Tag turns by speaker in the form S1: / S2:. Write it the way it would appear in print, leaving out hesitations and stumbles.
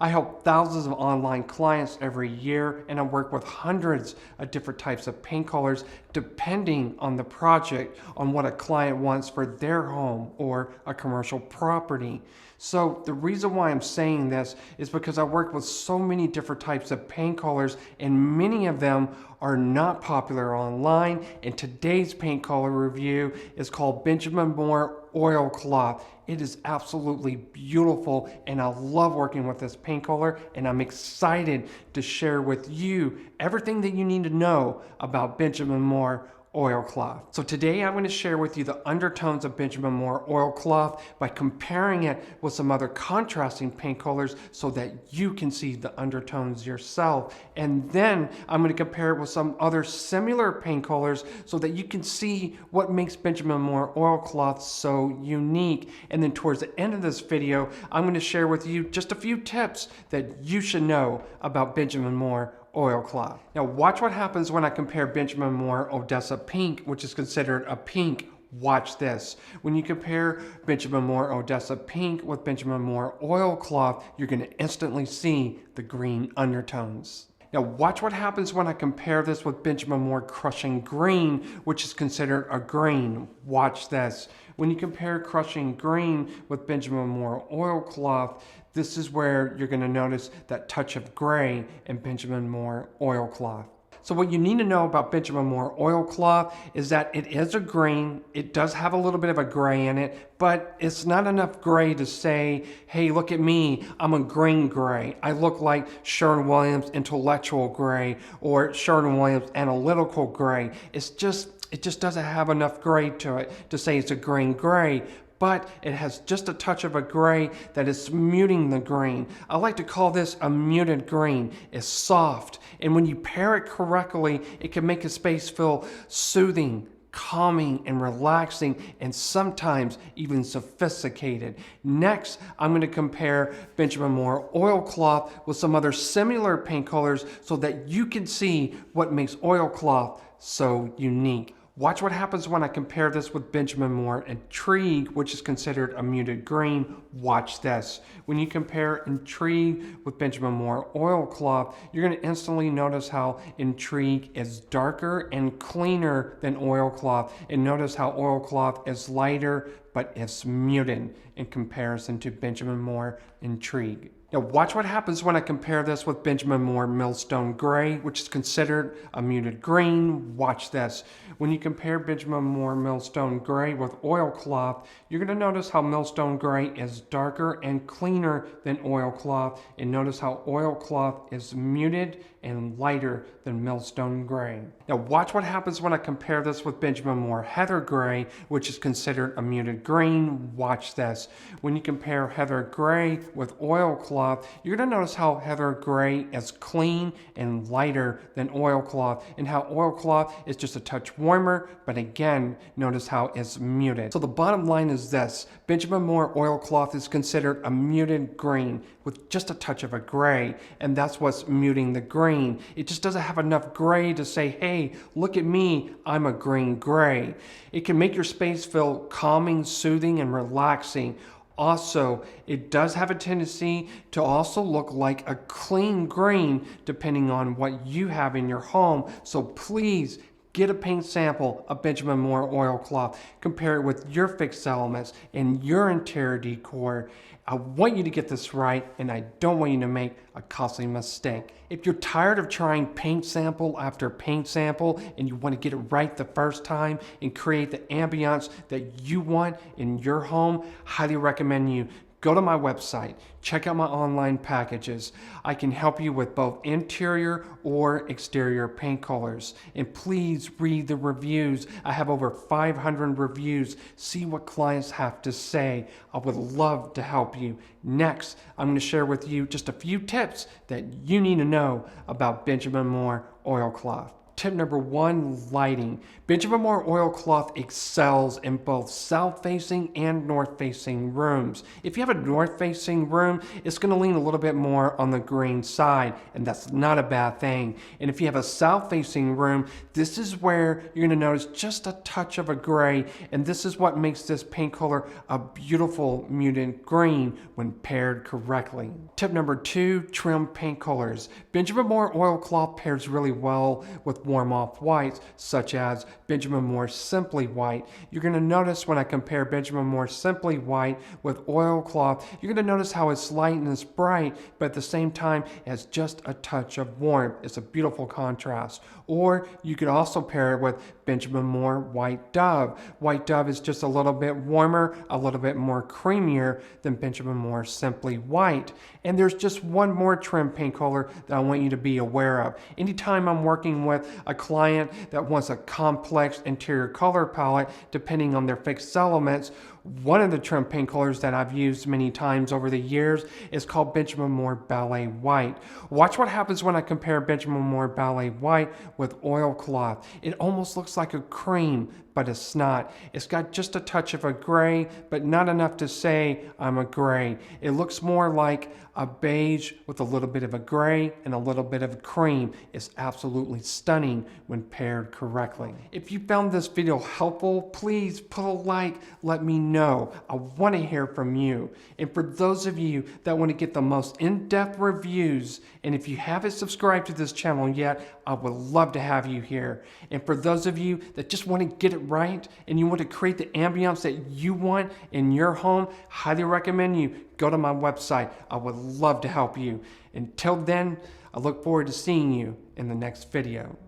S1: I help thousands of online clients every year, and I work with hundreds of different types of paint colors depending on the project, on what a client wants for their home or a commercial property. So the reason why I'm saying this is because I work with so many different types of paint colors, and many of them are not popular online. And today's paint color review is called Benjamin Moore Oilcloth. It is absolutely beautiful, and I love working with this paint color, and I'm excited to share with you everything that you need to know about Benjamin Moore oilcloth. So today I'm going to share with you the undertones of Benjamin Moore oilcloth by comparing it with some other contrasting paint colors so that you can see the undertones yourself. And then I'm going to compare it with some other similar paint colors so that you can see what makes Benjamin Moore oilcloth so unique. And then towards the end of this video, I'm going to share with you just a few tips that you should know about Benjamin Moore oilcloth. Now watch what happens when I compare Benjamin Moore Odessa Pink, which is considered a pink. Watch this. When you compare Benjamin Moore Odessa Pink with Benjamin Moore oilcloth, you're going to instantly see the green undertones. Now watch what happens when I compare this with Benjamin Moore Crushing Green, which is considered a green. Watch this. When you compare Crushing Green with Benjamin Moore oilcloth, this is where you're going to notice that touch of gray in Benjamin Moore oilcloth. So what you need to know about Benjamin Moore oilcloth is that it is a green. It does have a little bit of a gray in it, but it's not enough gray to say, hey, look at me, I'm a green gray. I look like Sherwin-Williams Intellectual Gray or Sherwin-Williams Analytical Gray. It just doesn't have enough gray to it to say it's a green gray. But it has just a touch of a gray that is muting the green. I like to call this a muted green. It's soft, and when you pair it correctly, it can make a space feel soothing, calming, and relaxing, and sometimes even sophisticated. Next, I'm going to compare Benjamin Moore oilcloth with some other similar paint colors so that you can see what makes oilcloth so unique. Watch what happens when I compare this with Benjamin Moore Intrigue, which is considered a muted green. Watch this. When you compare Intrigue with Benjamin Moore oilcloth, you're going to instantly notice how Intrigue is darker and cleaner than oilcloth. And notice how oilcloth is lighter, but it's muted in comparison to Benjamin Moore Intrigue. Now watch what happens when I compare this with Benjamin Moore Millstone Gray, which is considered a muted green. Watch this. When you compare Benjamin Moore Millstone Gray with oilcloth, you're going to notice how Millstone Gray is darker and cleaner than oilcloth, and notice how oilcloth is muted and lighter than Millstone Gray. Now watch what happens when I compare this with Benjamin Moore Heather Gray, which is considered a muted green. Watch this. When you compare Heather Gray with oilcloth, you're going to notice how Heather Gray is clean and lighter than oilcloth, and how oilcloth is just a touch warmer, but again, notice how it's muted. So the bottom line is this: Benjamin Moore oilcloth is considered a muted green with just a touch of a gray, and that's what's muting the green. It just doesn't have enough gray to say, hey, look at me, I'm a green gray. It can make your space feel calming, soothing, and relaxing. Also, it does have a tendency to also look like a clean green depending on what you have in your home. So please get a paint sample of Benjamin Moore oilcloth. Compare it with your fixed elements and your interior decor. I want you to get this right, and I don't want you to make a costly mistake. If you're tired of trying paint sample after paint sample and you want to get it right the first time and create the ambiance that you want in your home, highly recommend you go to my website, check out my online packages. I can help you with both interior or exterior paint colors. And please read the reviews. I have over 500 reviews. See what clients have to say. I would love to help you. Next, I'm going to share with you just a few tips that you need to know about Benjamin Moore oilcloth. Tip number 1, lighting. Benjamin Moore oilcloth excels in both south-facing and north-facing rooms. If you have a north-facing room, it's going to lean a little bit more on the green side, and that's not a bad thing. And if you have a south-facing room, this is where you're going to notice just a touch of a gray, and this is what makes this paint color a beautiful muted green when paired correctly. Tip number 2, trim paint colors. Benjamin Moore oilcloth pairs really well with warm off-whites, such as Benjamin Moore Simply White. You're going to notice when I compare Benjamin Moore Simply White with oilcloth, you're going to notice how it's light and it's bright, but at the same time, it has just a touch of warmth. It's a beautiful contrast. Or you could also pair it with Benjamin Moore White Dove. White Dove is just a little bit warmer, a little bit more creamier than Benjamin Moore Simply White. And there's just one more trim paint color that I want you to be aware of. Anytime I'm working with a client that wants a complex interior color palette, depending on their fixed elements, one of the trim paint colors that I've used many times over the years is called Benjamin Moore Ballet White. Watch what happens when I compare Benjamin Moore Ballet White with oilcloth. It almost looks like a cream, but it's not. It's got just a touch of a gray, but not enough to say I'm a gray. It looks more like a beige with a little bit of a gray and a little bit of a cream. It's absolutely stunning when paired correctly. If you found this video helpful, please put a like, let me know. I want to hear from you. And for those of you that want to get the most in-depth reviews, and if you haven't subscribed to this channel yet, I would love to have you here. And for those of you that just want to get it right and you want to create the ambiance that you want in your home, highly recommend you go to my website. I would love to help you. Until then, I look forward to seeing you in the next video.